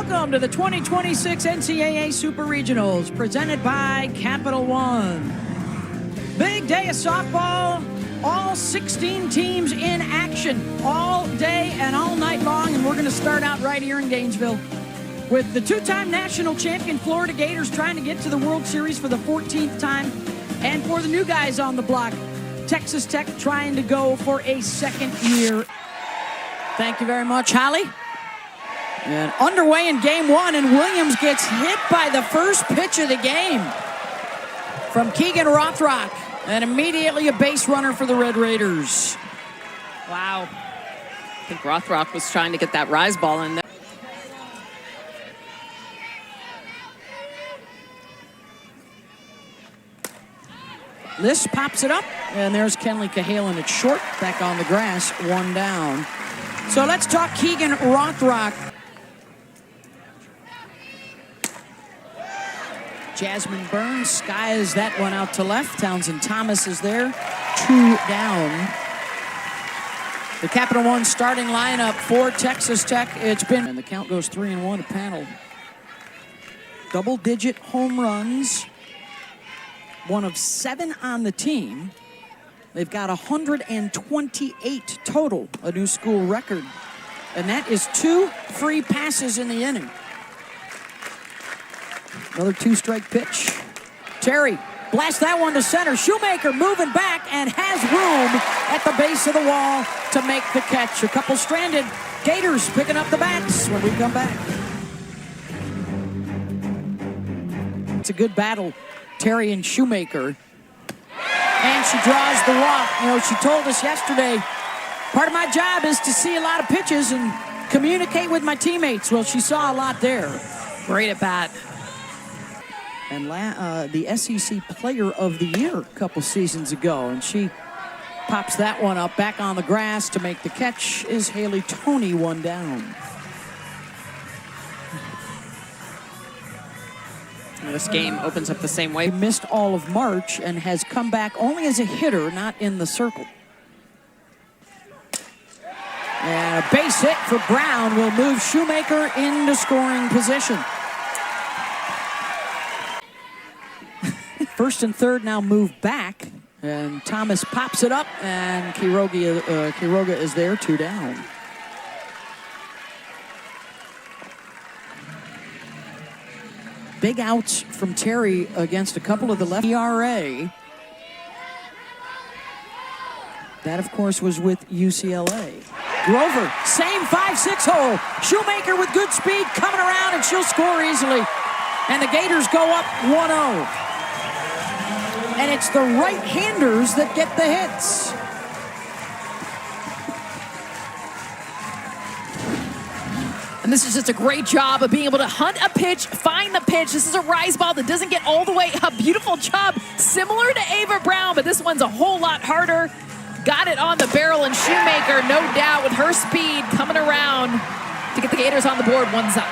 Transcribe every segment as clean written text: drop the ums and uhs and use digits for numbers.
Welcome to the 2026 NCAA Super Regionals, presented by Capital One. Big day of softball, all 16 teams in action all day and all night long, and we're going to start out right here in Gainesville with the two-time national champion Florida Gators trying to get to the World Series for the 14th time, and for the new guys on the block, Texas Tech trying to go for a second year. Thank you very much, Holly. And underway in game one, and Williams gets hit by the first pitch of the game from Keegan Rothrock, and immediately a base runner for the Red Raiders. Wow. I think Rothrock was trying to get that rise ball in there. Liss pops it up, and there's Kenley Cahalan at short, back on the grass, one down. So let's talk Keegan Rothrock. Jasmine Burns skies that one out to left. Townsend Thomas is there, two down. The Capital One starting lineup for Texas Tech. It's been, and the count goes 3-1 to Panel. Double-digit home runs. One of 7 on the team. They've got 128 total, a new school record. And that is 2 free passes in the inning. Another 2-strike pitch. Terry blasts that one to center. Shoemaker moving back and has room at the base of the wall to make the catch. A couple stranded. Gators picking up the bats when we come back. It's a good battle. Terry and Shoemaker. And she draws the walk. You know, she told us yesterday, part of my job is to see a lot of pitches and communicate with my teammates. Well, she saw a lot there. Great at bat. And the SEC Player of the Year a couple seasons ago. And she pops that one up back on the grass to make the catch is Haley Toney, one down. This game opens up the same way. He missed all of March and has come back only as a hitter, not in the circle. And a base hit for Brown will move Shoemaker into scoring position. First and third now move back, and Thomas pops it up, and Quiroga is there, 2 down. Big outs from Terry against a couple of the left. ERA. That, of course, was with UCLA. Grover, same 5-6 hole. Shoemaker with good speed coming around, and she'll score easily. And the Gators go up 1-0. And it's the right-handers that get the hits. And this is just a great job of being able to hunt a pitch, find the pitch. This is a rise ball that doesn't get all the way. A beautiful job, similar to Ava Brown, but this one's a whole lot harder. Got it on the barrel, and Shoemaker, no doubt, with her speed coming around to get the Gators on the board. 1's up.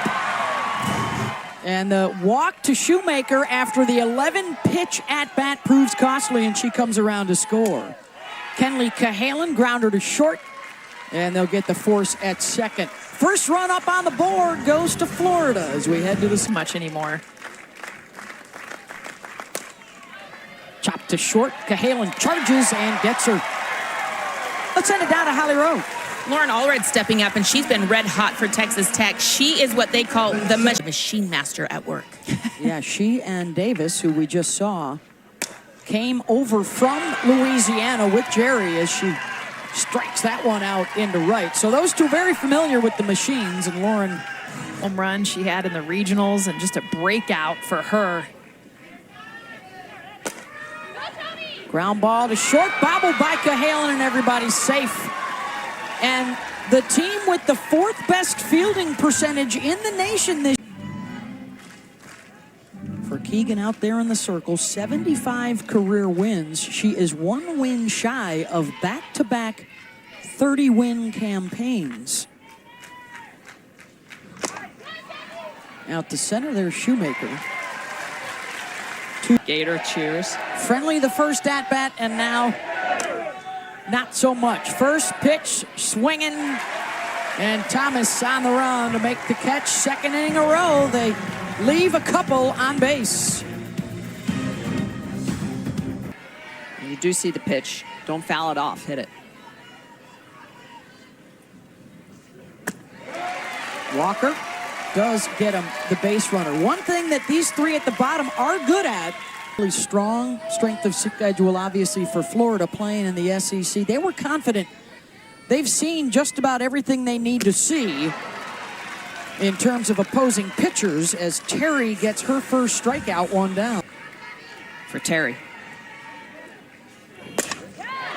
And the walk to Shoemaker after the 11-pitch at-bat proves costly, and she comes around to score. Kenley Cahalan, grounder to short, and they'll get the force at second. First run up on the board goes to Florida as we head to the... Much anymore. Chop to short. Cahalan charges and gets her. Let's send it down to Holly Rowe. Lauren Allred stepping up, and she's been red hot for Texas Tech. She is what they call the machine master at work. Yeah, she and Davis, who we just saw, came over from Louisiana with Jerry as she strikes that one out into right. So those two very familiar with the machines, and Lauren. Home run she had in the regionals, and just a breakout for her. Ground ball to short, bobbled by Cahalan, and everybody's safe. And the team with the 4th best fielding percentage in the nation this for Keegan out there in the circle, 75 career wins. She is 1 win shy of back-to-back 30-win campaigns. Out to center, there's Shoemaker. Gator cheers. Friendly the first at-bat, and now not so much. First pitch, swinging, And Thomas on the run to make the catch. Second inning in a row. They leave a couple on base. You do see the pitch. Don't foul it off. Hit it. Walker does get him the base runner. One thing that these three at the bottom are good at, really strong strength of schedule, obviously, for Florida playing in the SEC. They were confident. They've seen just about everything they need to see in terms of opposing pitchers as Terry gets her first strikeout, one down. For Terry.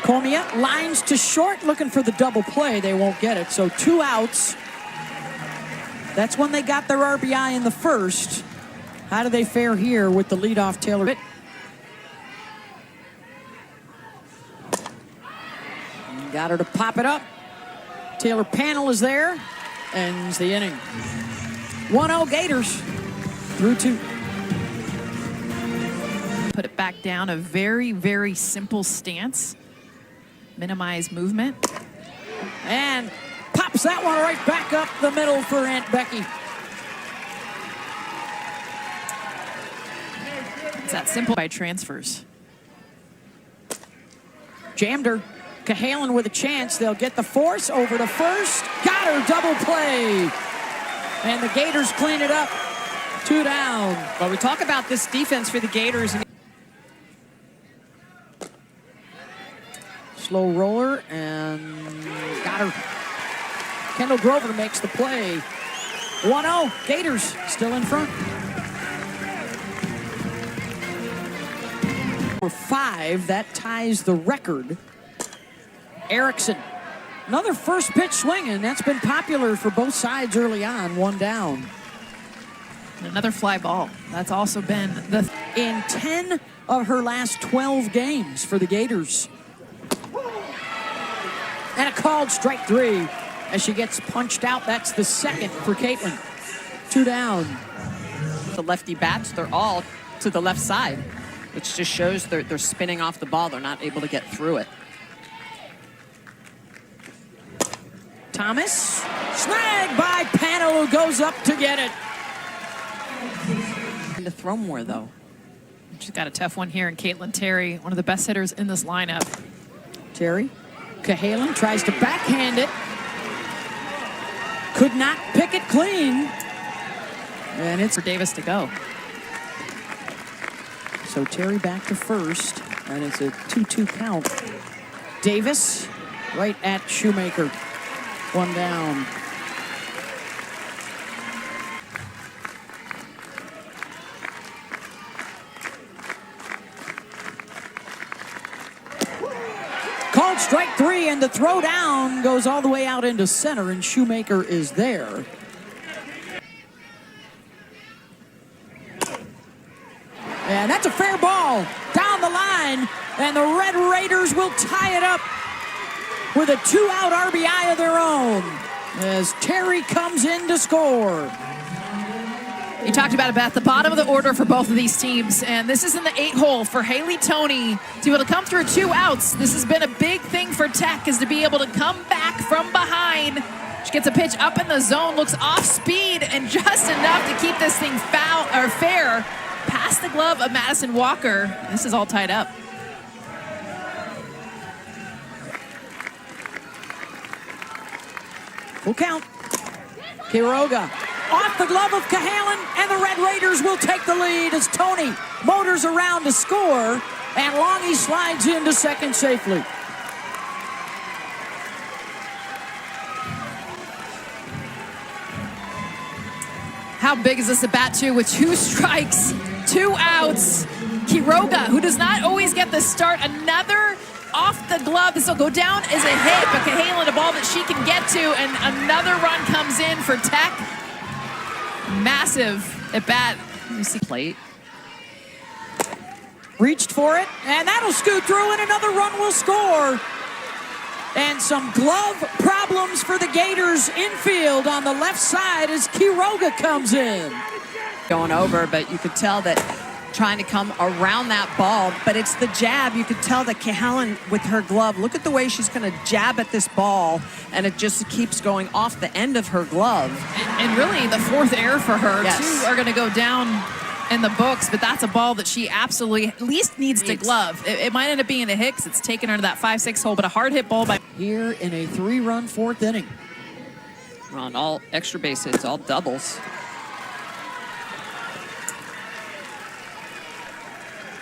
Comia lines to short, looking for the double play. They won't get it, so 2 outs. That's when they got their RBI in the first. How do they fare here with the leadoff Taylor? Got her to pop it up. Taylor Panel is there. Ends the inning. 1-0 Gators through 2. Put it back down, a very, very simple stance. Minimize movement. And pops that one right back up the middle for Aunt Becky. It's that simple by transfers. Jammed her. Cahalan with a chance. They'll get the force over to first. Got her, double play. And the Gators clean it up. 2 down. But we talk about this defense for the Gators. Slow roller and got her. Kendall Grover makes the play. 1-0, Gators still in front. For 5, that ties the record. Erickson, another first pitch swinging. That's been popular for both sides early on. 1 down. And another fly ball. That's also been the... In 10 of her last 12 games for the Gators. And a called strike 3 as she gets punched out. That's the second for Caitlin. 2 down. The lefty bats, they're all to the left side, which just shows they're spinning off the ball. They're not able to get through it. Thomas, snagged by Panel, who goes up to get it. To throw more, though. She's got a tough one here in Caitlin Terry, one of the best hitters in this lineup. Terry, Cahalan tries to backhand it. Could not pick it clean. And it's For Davis to go. So Terry back to first, and it's a 2-2 count. Davis right at Shoemaker. 1 down. Called strike 3, and the throw down goes all the way out into center, and Shoemaker is there. And that's a fair ball down the line, and the Red Raiders will tie it up with a 2-out RBI of their own as Terry comes in to score. You talked about it, Beth, the bottom of the order for both of these teams, and this is in the 8-hole for Haley Toney to be able to come through 2 outs. This has been a big thing for Tech, is to be able to come back from behind. She gets a pitch up in the zone, looks off speed, and just enough to keep this thing fair past the glove of Madison Walker. This is all tied up. Full count. Quiroga off the glove of Cahalan, and the Red Raiders will take the lead as Toney motors around to score, and Longy slides into second safely. How big is this at bat, too, with 2 strikes, 2 outs. Quiroga, who does not always get the start, another off the glove. This will go down as a hit, but Cahalan, a ball that she can get to, and another run comes in for Tech. Massive at bat. You see plate. Reached for it, and that'll scoot through, and another run will score. And some glove problems for the Gators infield on the left side as Quiroga comes in. Going over, but you could tell that trying to come around that ball, but it's the jab. You could tell that Cahalan with her glove, look at the way she's going to jab at this ball, and it just keeps going off the end of her glove. And really, the fourth error for her, Yes. two are going to go down in the books, but that's a ball that she absolutely at least needs to glove. It might end up being a hit 'cause it's taken her to that 5-6 hole, but a hard hit ball by... Here in a 3-run fourth inning. On all extra base hits, all doubles.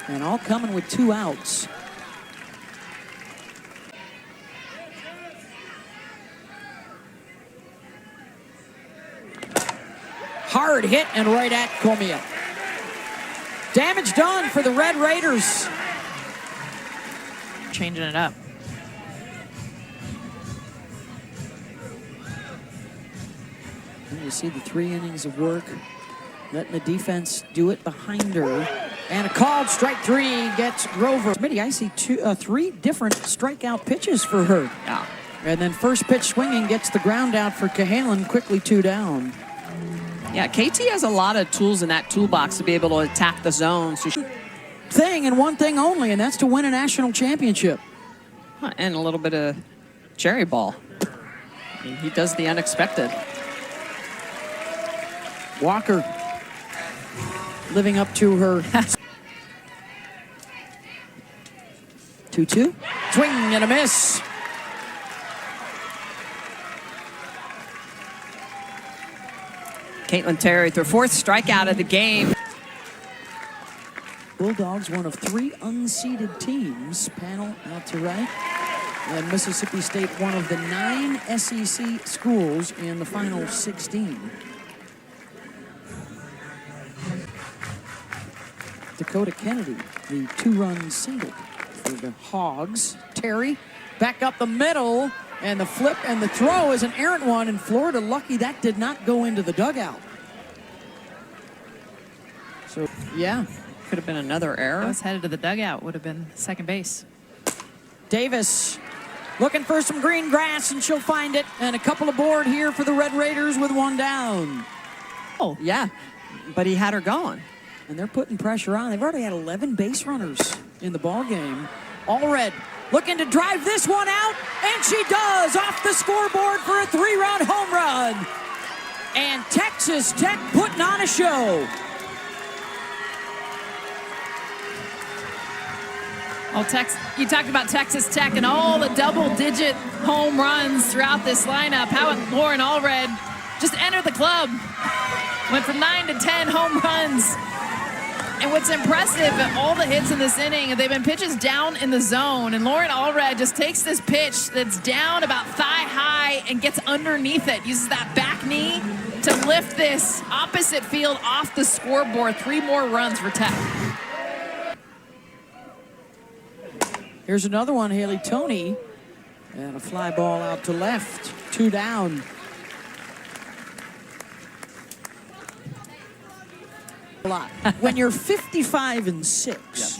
And all coming with 2 outs. Hard hit and right at Comia. Damage done for the Red Raiders. Changing it up. And you see the 3 innings of work, letting the defense do it behind her. And a called strike 3 gets Grover. Smitty, I see 3 different strikeout pitches for her. Yeah. And then first pitch swinging gets the ground out for Cahalan, quickly 2 down. Yeah, KT has a lot of tools in that toolbox to be able to attack the zone. So Thing and one thing only, and that's to win a national championship. and a little bit of cherry ball. I mean, he does the unexpected. Walker living up to her 2-2. Swing and a miss. Caitlin Terry, with her 4th strikeout of the game. Bulldogs, one of 3 unseeded teams. Panel out to right. And Mississippi State, one of the 9 SEC schools in the final 16. Dakota Kennedy, the 2-run single for the Hogs. Terry back up the middle, and the flip and the throw is an errant one, and Florida lucky that did not go into the dugout. So, yeah. Could have been another I error. was headed to the dugout, would have been second base. Davis looking for some green grass, and she'll find it. And a couple aboard here for the Red Raiders with 1 down. Oh, yeah, but he had her going. And they're putting pressure on. They've already had 11 base runners in the ball game. All red looking to drive this one out, and she does off the scoreboard for a 3-run home run. And Texas Tech putting on a show. Well, you talked about Texas Tech and all the double-digit home runs throughout this lineup. How Lauren Allred just entered the club. Went from 9 to 10 home runs. And what's impressive, all the hits in this inning, they've been pitches down in the zone. And Lauren Allred just takes this pitch that's down about thigh high and gets underneath it. Uses that back knee to lift this opposite field off the scoreboard. 3 more runs for Tech. Here's another one, Haley Toney. And a fly ball out to left. 2 down. A lot. When you're 55 and 6. Yes.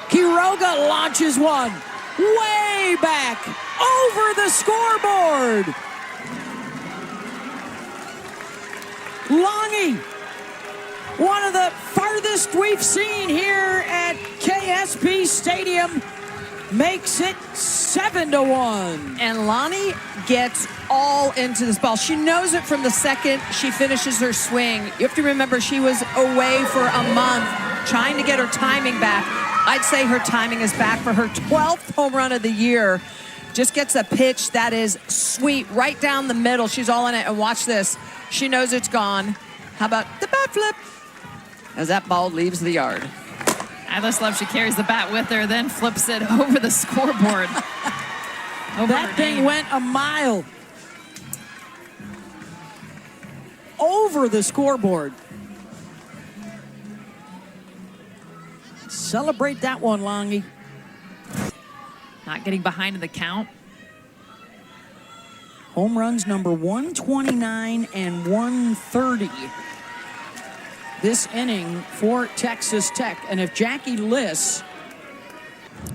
Quiroga launches one way back over the scoreboard. Longy, one of the farthest we've seen here at KSP Stadium, makes it 7-1. And Lonnie gets all into this ball. She knows it from the second she finishes her swing. You have to remember she was away for a month trying to get her timing back. I'd say her timing is back for her 12th home run of the year. Just gets a pitch that is sweet right down the middle. She's all in it, and watch this. She knows it's gone. How about the bat flip? As that ball leaves the yard. I just love she carries the bat with her, then flips it over the scoreboard. That thing went a mile over the scoreboard. Celebrate that one, Longy. Not getting behind in the count. Home runs number 129 and 130 this inning for Texas Tech. And if Jackie Liss,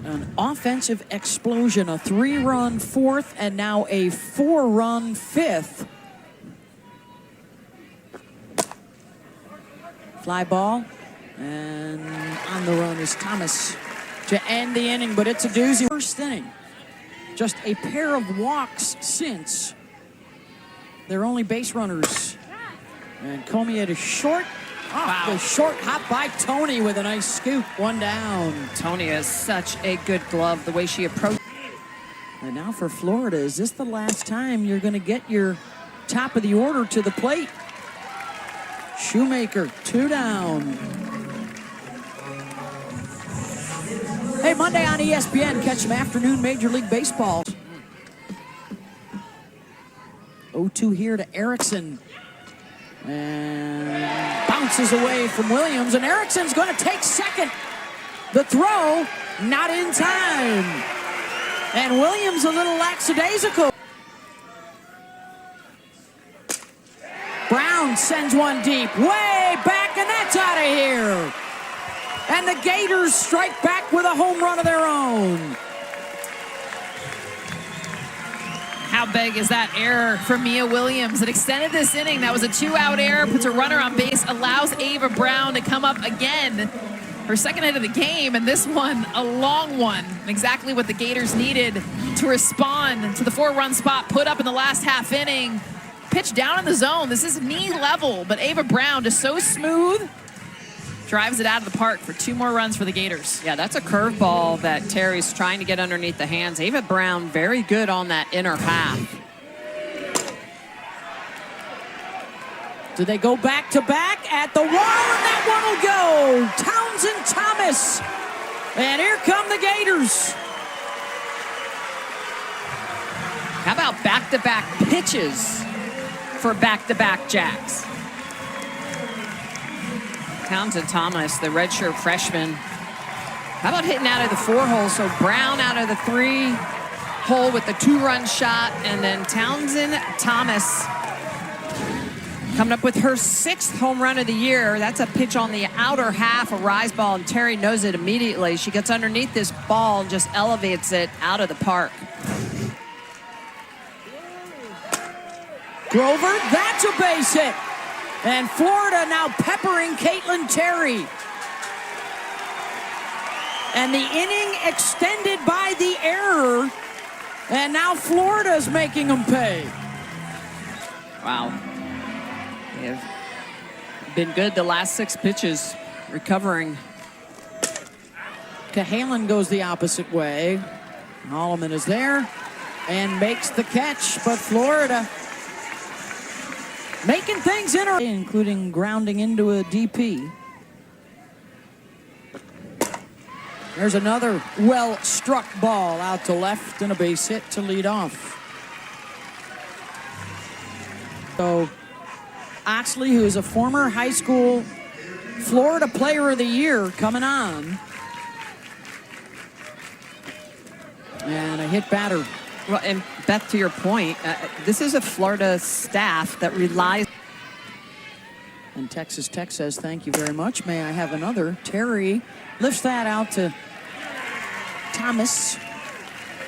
an offensive explosion, a 3-run 4th and now a 4-run 5th. Fly ball. And on the run is Thomas to end the inning, but it's a doozy. First inning. Just a pair of walks since. They're only base runners. And Comey at a short. Off the short hop by Tony with a nice scoop. One down. Tony is such a good glove, the way she approached. And now for Florida, is this the last time you're going to get your top of the order to the plate? Shoemaker, 2 down. Hey, Monday on ESPN, catch some afternoon Major League Baseball. 0-2 here to Erickson. And bounces away from Williams, and Erickson's going to take second. The throw, not in time. And Williams a little lackadaisical. Brown sends one deep, way back, and that's out of here. And the Gators strike back with a home run of their own. How big is that error for Mia Williams? It extended this inning. That was a 2-out error, puts a runner on base, allows Ava Brown to come up again. Her second hit of the game, and this one, a long one. Exactly what the Gators needed to respond to the 4-run spot put up in the last half inning. Pitch down in the zone. This is knee level, but Ava Brown just so smooth. Drives it out of the park for 2 more runs for the Gators. Yeah, that's a curveball that Terry's trying to get underneath the hands. Ava Brown very good on that inner half. Do they go back-to-back at the wall, and that one will go. Townsend Thomas. And here come the Gators. How about back-to-back pitches for back-to-back Jacks? Townsend Thomas, the redshirt freshman. How about hitting out of the 4-hole? So Brown out of the 3-hole with the 2-run shot, and then Townsend Thomas coming up with her 6th home run of the year. That's a pitch on the outer half, a rise ball, and Terry knows it immediately. She gets underneath this ball and just elevates it out of the park. Grover, that's a base hit. And Florida now peppering Caitlin Terry. And the inning extended by the error. And now Florida's making them pay. Wow. They have been good the last 6 pitches, recovering. Cahalan goes the opposite way. Holloman is there and makes the catch, but Florida making things interesting, including grounding into a DP. There's another well-struck ball out to left and a base hit to lead off. So Oxley, who is a former high school Florida Player of the Year, coming on. And a hit batter. Well, and Beth, to your point, this is a Florida staff that relies. And Texas Tech says, thank you very much. May I have another? Terry lifts that out to Thomas.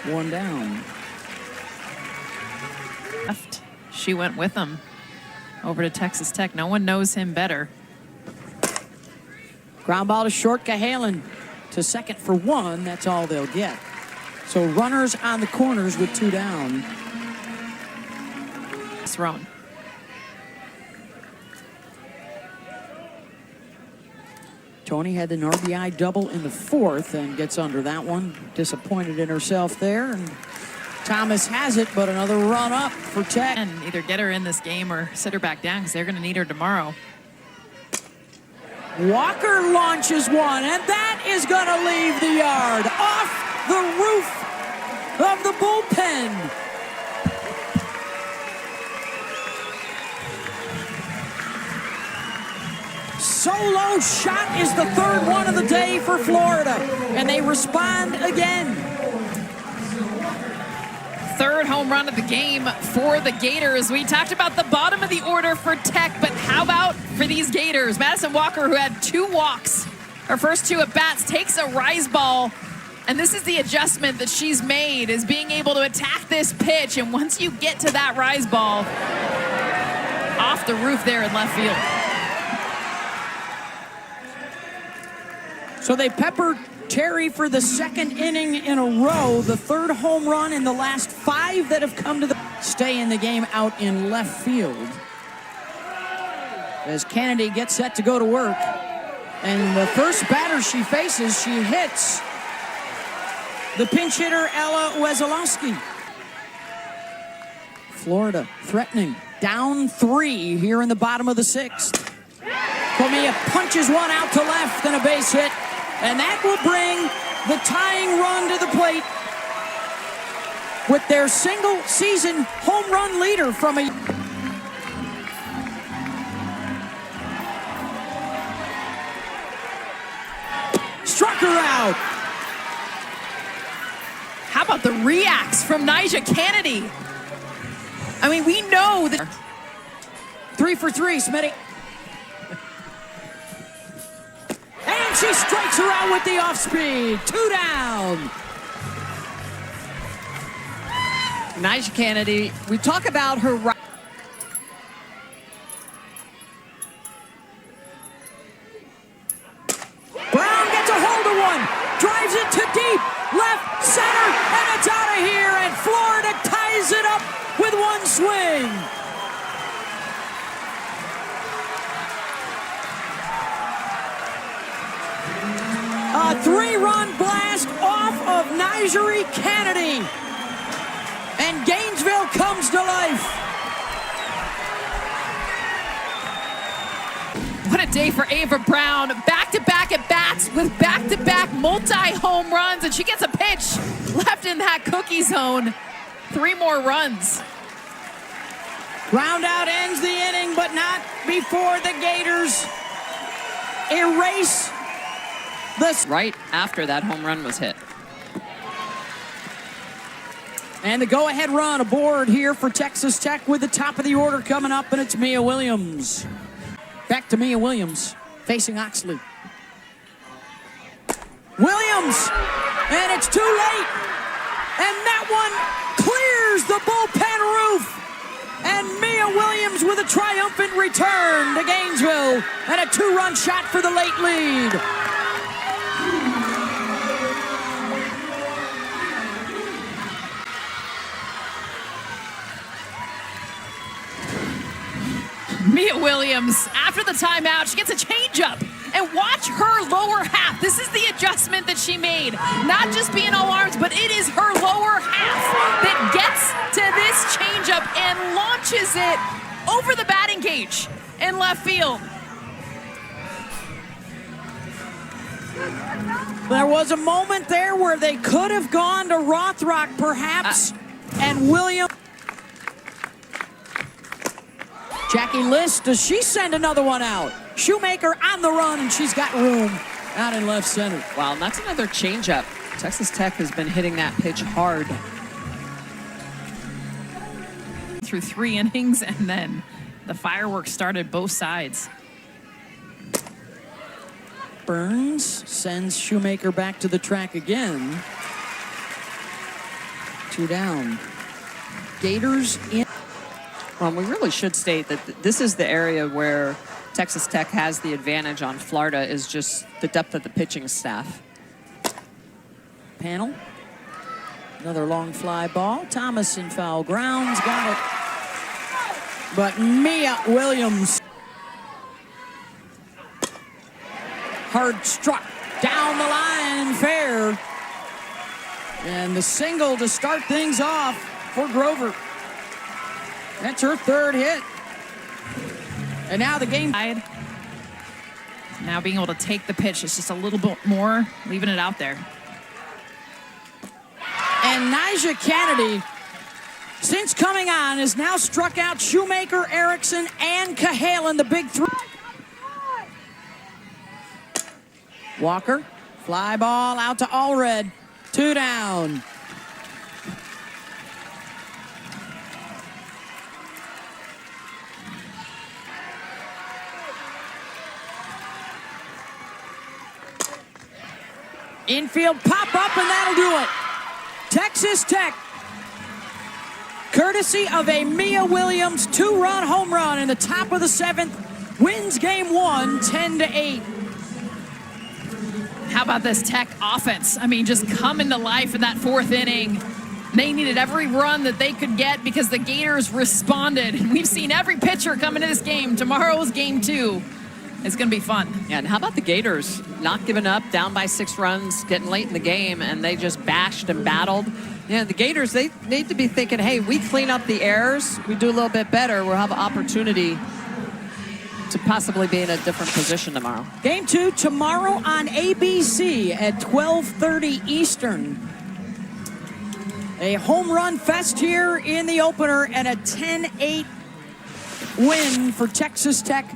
1 down. She went with him over to Texas Tech. No one knows him better. Ground ball to short. Cahalan to second for 1. That's all they'll get. So runners on the corners with 2 down. Thrown. Tony had an RBI double in the 4th and gets under that one. Disappointed in herself there. And Thomas has it, but another run up for Tech. And either get her in this game or sit her back down because they're going to need her tomorrow. Walker launches one, and that is going to leave the yard. Off the roof of the bullpen. Solo shot is the 3rd one of the day for Florida, and they respond again. 3rd home run of the game for the Gators. We talked about the bottom of the order for Tech, but how about for these Gators? Madison Walker, who had 2 walks, her first 2 at bats, takes a rise ball. And this is the adjustment that she's made, is being able to attack this pitch. And once you get to that rise ball, off the roof there in left field. So they pepper Terry for the second inning in a row, the third home run in the last 5 that have come to the stay in the game out in left field. As Kennedy gets set to go to work. And the first batter she faces, she hits the pinch hitter, Ella Wesolowski. Florida threatening, down 3 here in the bottom of the 6th. Comia punches one out to left and a base hit. And that will bring the tying run to the plate with their single-season home run leader from a... Struck her out. How about the reacts from Nyjah Kennedy? I mean, we know that... 3 for 3, Smitty. And she strikes her out with the off-speed. 2 down. Nyjah Kennedy, we talk about her... Brown gets a hold of one. Drives it to deep. Left, center, and it's out of here. And Florida ties it up with one swing. A 3-run blast off of Nyjah Kennedy. And Gainesville comes to life. What a day for Ava Brown. Back-to-back at bats with back-to-back multi-home runs, and she gets a pitch left in that cookie zone. 3 more runs. Ground out ends the inning, but not before the Gators erase the... Right after that home run was hit. And the go-ahead run aboard here for Texas Tech with the top of the order coming up, and it's Mia Williams. Back to Mia Williams, facing Oxley. Williams, and it's too late. And that one clears the bullpen roof. And Mia Williams with a triumphant return to Gainesville, and a 2-run shot for the late lead. Mia Williams, after the timeout, she gets a changeup. And watch her lower half. This is the adjustment that she made. Not just being all arms, but it is her lower half that gets to this changeup and launches it over the batting cage in left field. There was a moment there where they could have gone to Rothrock, perhaps, and Williams. Jackie List, does she send another one out? Shoemaker on the run, and she's got room out in left center. Wow, and that's another changeup. Texas Tech has been hitting that pitch hard. Through 3 innings, and then the fireworks started both sides. Burns sends Shoemaker back to the track again. 2 down. Gators in. Well, we really should state that this is the area where Texas Tech has the advantage on Florida, is just the depth of the pitching staff. Panel. Another long fly ball. Thomas in foul grounds. Got it. But Mia Williams. Hard struck down the line, fair. And the single to start things off for Grover. That's her 3rd hit. And now the game. Now being able to take the pitch, it's just a little bit more, leaving it out there. And Nyjah Kennedy, since coming on, has now struck out Shoemaker, Erickson, and Cahalan, the big 3. Walker, fly ball out to Allred. 2 down. Infield pop up, and that'll do it. Texas Tech, courtesy of a Mia Williams 2-run home run in the top of the 7th, wins game 1, 10-8. How about this Tech offense? I mean, just coming to life in that fourth inning. They needed every run that they could get because the Gators responded. And we've seen every pitcher come into this game. Tomorrow's game 2. It's going to be fun. Yeah, and how about the Gators not giving up, down by 6 runs, getting late in the game, and they just bashed and battled. Yeah, the Gators, they need to be thinking, hey, we clean up the errors, we do a little bit better, we'll have an opportunity to possibly be in a different position tomorrow. Game 2 tomorrow on ABC at 12:30 Eastern. A home run fest here in the opener and a 10-8 win for Texas Tech